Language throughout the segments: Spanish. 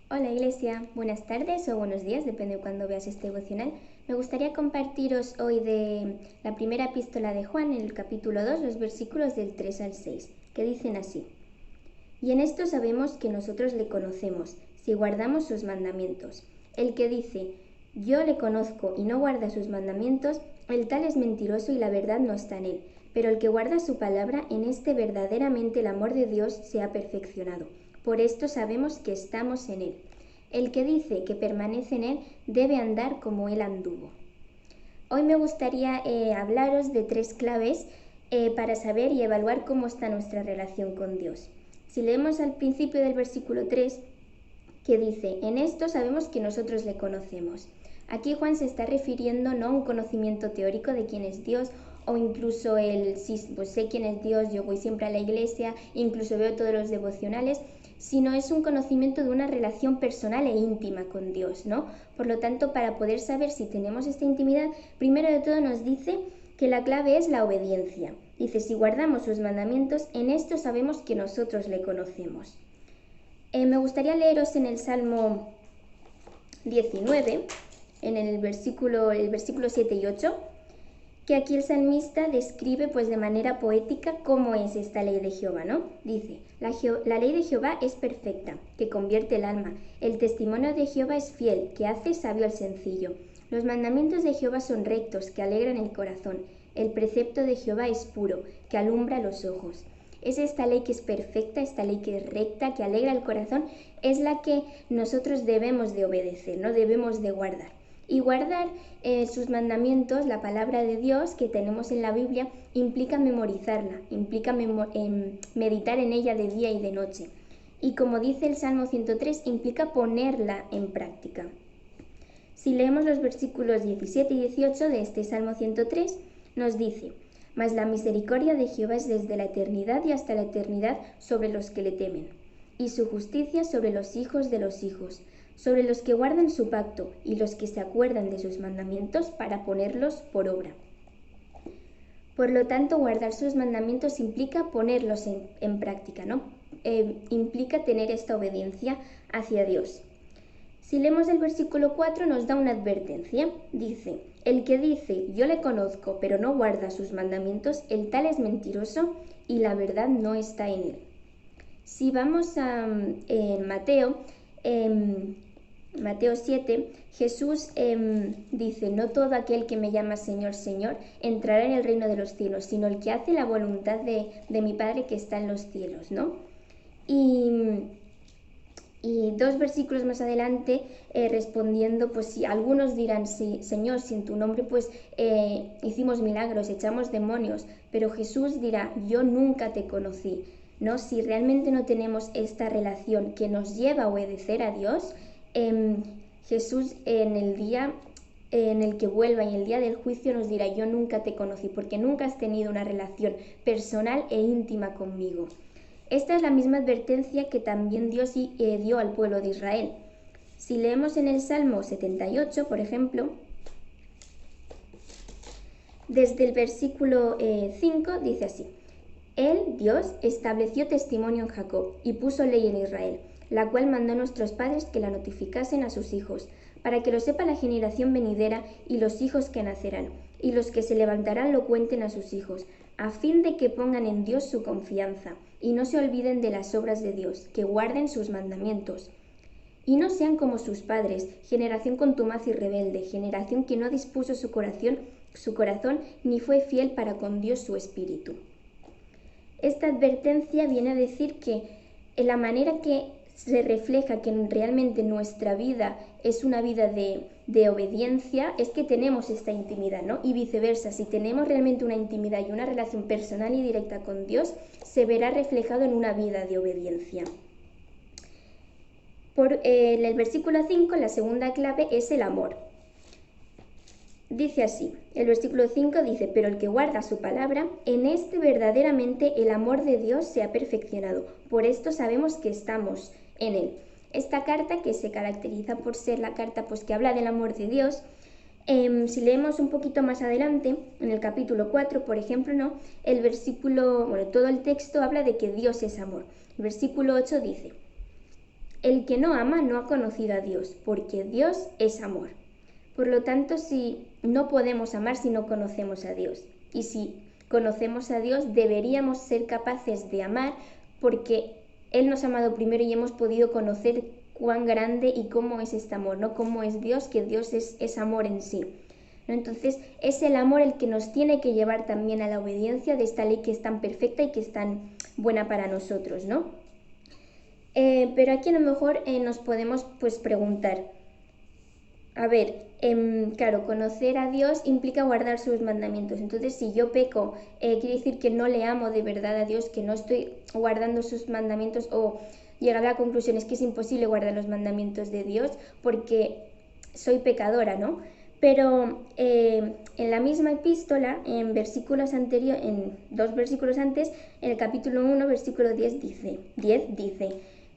Hola Iglesia, buenas tardes o buenos días, depende de cuando veas este devocional. Me gustaría compartiros hoy de la primera epístola de Juan, en el capítulo 2, los versículos del 3 al 6, que dicen así. Y en esto sabemos que nosotros le conocemos, si guardamos sus mandamientos. El que dice, yo le conozco y no guarda sus mandamientos, el tal es mentiroso y la verdad no está en él. Pero el que guarda su palabra, en este verdaderamente el amor de Dios se ha perfeccionado. Por esto sabemos que estamos en él. El que dice que permanece en él debe andar como él anduvo. Hoy me gustaría hablaros de 3 claves para saber y evaluar cómo está nuestra relación con Dios. Si leemos al principio del versículo 3, que dice, en esto sabemos que nosotros le conocemos. Aquí Juan se está refiriendo no a un conocimiento teórico de quién es Dios, o incluso pues sé quién es Dios, yo voy siempre a la iglesia, incluso veo todos los devocionales, sino es un conocimiento de una relación personal e íntima con Dios, ¿no? Por lo tanto, para poder saber si tenemos esta intimidad, primero de todo nos dice que la clave es la obediencia. Dice, si guardamos sus mandamientos, en esto sabemos que nosotros le conocemos. Me gustaría leeros en el Salmo 19, en el versículo 7 y 8, que aquí el salmista describe pues de manera poética cómo es esta ley de Jehová, ¿no? Dice, la ley de Jehová es perfecta, que convierte el alma. El testimonio de Jehová es fiel, que hace sabio al sencillo. Los mandamientos de Jehová son rectos, que alegran el corazón. El precepto de Jehová es puro, que alumbra los ojos. Es esta ley que es perfecta, esta ley que es recta, que alegra el corazón, es la que nosotros debemos de obedecer, no debemos de guardar. Y guardar sus mandamientos, la palabra de Dios que tenemos en la Biblia, implica memorizarla, implica meditar en ella de día y de noche. Y como dice el Salmo 103, implica ponerla en práctica. Si leemos los versículos 17 y 18 de este Salmo 103, nos dice, mas la misericordia de Jehová es desde la eternidad y hasta la eternidad sobre los que le temen, y su justicia sobre los hijos de los hijos, sobre los que guardan su pacto y los que se acuerdan de sus mandamientos para ponerlos por obra. Por lo tanto, guardar sus mandamientos implica ponerlos en práctica, ¿no? Implica tener esta obediencia hacia Dios. Si leemos el versículo 4 nos da una advertencia. Dice, el que dice, yo le conozco, pero no guarda sus mandamientos, el tal es mentiroso y la verdad no está en él. Si vamos a Mateo 7, Jesús dice, no todo aquel que me llama Señor, Señor, entrará en el reino de los cielos, sino el que hace la voluntad de mi Padre que está en los cielos, ¿no? Y 2 versículos más adelante, respondiendo, pues si algunos dirán, sí, Señor, si en tu nombre pues hicimos milagros, echamos demonios, pero Jesús dirá, yo nunca te conocí, ¿no? Si realmente no tenemos esta relación que nos lleva a obedecer a Dios, Jesús en el día en el que vuelva y el día del juicio nos dirá, yo nunca te conocí, porque nunca has tenido una relación personal e íntima conmigo. Esta es la misma advertencia que también Dios dio al pueblo de Israel. Si leemos en el Salmo 78, por ejemplo, desde el versículo 5 dice así, Él, Dios, estableció testimonio en Jacob y puso ley en Israel, la cual mandó a nuestros padres que la notificasen a sus hijos, para que lo sepa la generación venidera y los hijos que nacerán, y los que se levantarán lo cuenten a sus hijos, a fin de que pongan en Dios su confianza, y no se olviden de las obras de Dios, que guarden sus mandamientos. Y no sean como sus padres, generación contumaz y rebelde, generación que no dispuso su corazón ni fue fiel para con Dios su espíritu. Esta advertencia viene a decir que en la manera que se refleja que realmente nuestra vida es una vida de obediencia, es que tenemos esta intimidad, ¿no? Y viceversa, si tenemos realmente una intimidad y una relación personal y directa con Dios, se verá reflejado en una vida de obediencia. En el versículo 5, la segunda clave es el amor. Dice así, el versículo 5 dice, pero el que guarda su palabra, en este verdaderamente el amor de Dios se ha perfeccionado. Por esto sabemos que estamos en él. Esta carta, que se caracteriza por ser la carta pues, que habla del amor de Dios, si leemos un poquito más adelante, en el capítulo 4, por ejemplo, ¿no? El versículo, todo el texto habla de que Dios es amor. El versículo 8 dice, El que no ama no ha conocido a Dios, porque Dios es amor. Por lo tanto, si no podemos amar si no conocemos a Dios. Y si conocemos a Dios, deberíamos ser capaces de amar porque Él nos ha amado primero y hemos podido conocer cuán grande y cómo es este amor, ¿no? Cómo es Dios, que Dios es amor en sí, ¿no? Entonces, es el amor el que nos tiene que llevar también a la obediencia de esta ley que es tan perfecta y que es tan buena para nosotros, ¿no? Pero aquí a lo mejor nos podemos pues preguntar, a ver, claro, conocer a Dios implica guardar sus mandamientos. Entonces, si yo peco, quiere decir que no le amo de verdad a Dios, que no estoy guardando sus mandamientos, o llegar a la conclusión es que es imposible guardar los mandamientos de Dios porque soy pecadora, ¿no? Pero en la misma epístola, en dos versículos antes, en el capítulo 1, versículo 10 dice: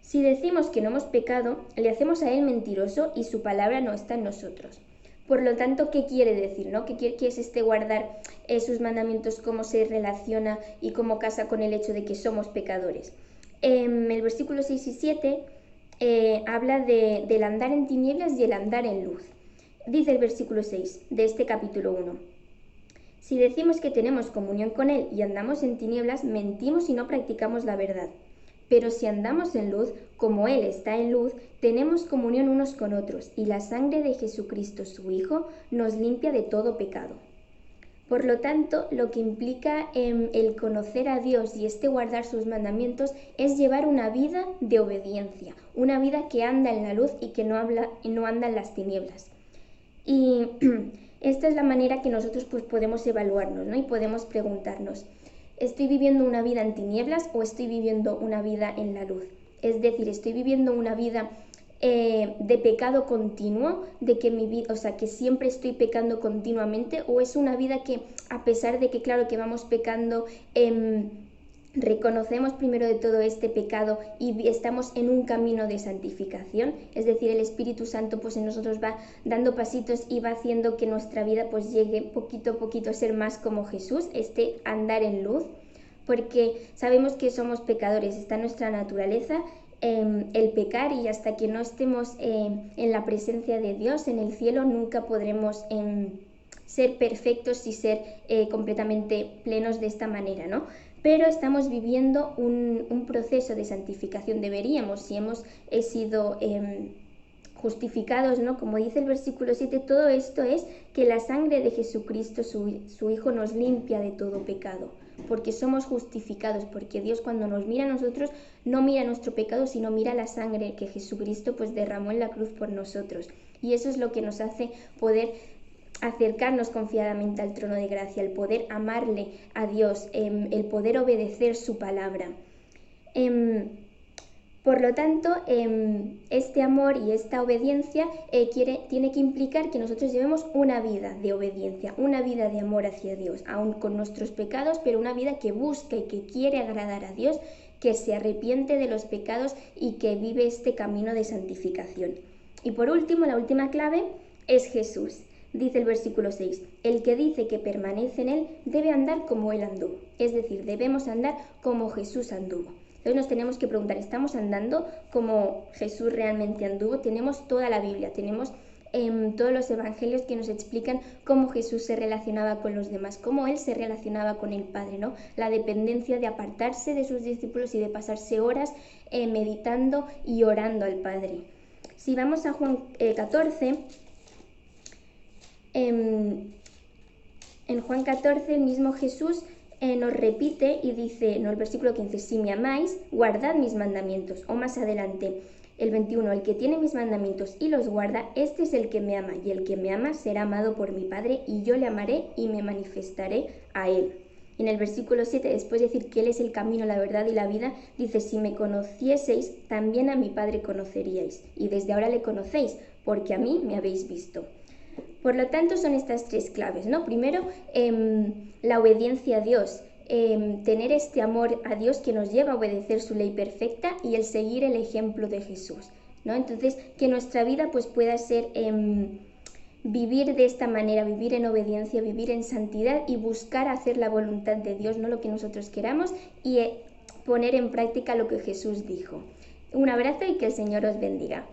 si decimos que no hemos pecado, le hacemos a él mentiroso y su palabra no está en nosotros. Por lo tanto, ¿qué quiere decir, no? ¿Qué es guardar sus mandamientos, cómo se relaciona y cómo casa con el hecho de que somos pecadores? El versículo 6 y 7 habla del andar en tinieblas y el andar en luz. Dice el versículo 6 de este capítulo 1: si decimos que tenemos comunión con él y andamos en tinieblas, mentimos y no practicamos la verdad. Pero si andamos en luz, como Él está en luz, tenemos comunión unos con otros, y la sangre de Jesucristo, su Hijo, nos limpia de todo pecado. Por lo tanto, lo que implica el conocer a Dios y guardar sus mandamientos es llevar una vida de obediencia, una vida que anda en la luz y que no anda en las tinieblas. Y esta es la manera que nosotros pues podemos evaluarnos, ¿no? Y podemos preguntarnos: ¿estoy viviendo una vida en tinieblas o estoy viviendo una vida en la luz? Es decir, ¿estoy viviendo una vida de pecado continuo, de que que siempre estoy pecando continuamente, o es una vida que, a pesar de que claro que vamos pecando, reconocemos primero de todo este pecado y estamos en un camino de santificación? Es decir, el Espíritu Santo pues en nosotros va dando pasitos y va haciendo que nuestra vida pues llegue poquito a poquito a ser más como Jesús, andar en luz, porque sabemos que somos pecadores, está en nuestra naturaleza el pecar, y hasta que no estemos en la presencia de Dios en el cielo nunca podremos ser perfectos y ser completamente plenos de esta manera, ¿no? Pero estamos viviendo un proceso de santificación. Deberíamos, si hemos sido justificados, ¿no? Como dice el versículo 7, todo esto es que la sangre de Jesucristo, su Hijo, nos limpia de todo pecado, porque somos justificados, porque Dios cuando nos mira a nosotros no mira nuestro pecado, sino mira la sangre que Jesucristo pues derramó en la cruz por nosotros. Y eso es lo que nos hace poder acercarnos confiadamente al trono de gracia, el poder amarle a Dios, el poder obedecer su palabra. Por lo tanto, este amor y esta obediencia tiene que implicar que nosotros llevemos una vida de obediencia, una vida de amor hacia Dios, aun con nuestros pecados, pero una vida que busca y que quiere agradar a Dios, que se arrepiente de los pecados y que vive este camino de santificación. Y por último, la última clave es Jesús. Dice el versículo 6, el que dice que permanece en él debe andar como él anduvo. Es decir, debemos andar como Jesús anduvo. Entonces nos tenemos que preguntar, ¿estamos andando como Jesús realmente anduvo? Tenemos toda la Biblia, tenemos todos los evangelios que nos explican cómo Jesús se relacionaba con los demás, cómo él se relacionaba con el Padre, ¿no? La dependencia de apartarse de sus discípulos y de pasarse horas meditando y orando al Padre. Si vamos a Juan 14... En Juan 14 el mismo Jesús nos repite y dice, el versículo 15, si me amáis, guardad mis mandamientos. O más adelante, el 21, el que tiene mis mandamientos y los guarda, este es el que me ama, y el que me ama será amado por mi Padre, y yo le amaré y me manifestaré a él. Y en el versículo 7, después de decir que él es el camino, la verdad y la vida, dice, si me conocieseis, también a mi Padre conoceríais, y desde ahora le conocéis, porque a mí me habéis visto. Por lo tanto, son estas tres claves, ¿no? Primero, la obediencia a Dios, tener este amor a Dios que nos lleva a obedecer su ley perfecta, y el seguir el ejemplo de Jesús, ¿no? Entonces, que nuestra vida pues pueda ser vivir de esta manera, vivir en obediencia, vivir en santidad y buscar hacer la voluntad de Dios, no lo que nosotros queramos, y poner en práctica lo que Jesús dijo. Un abrazo y que el Señor os bendiga.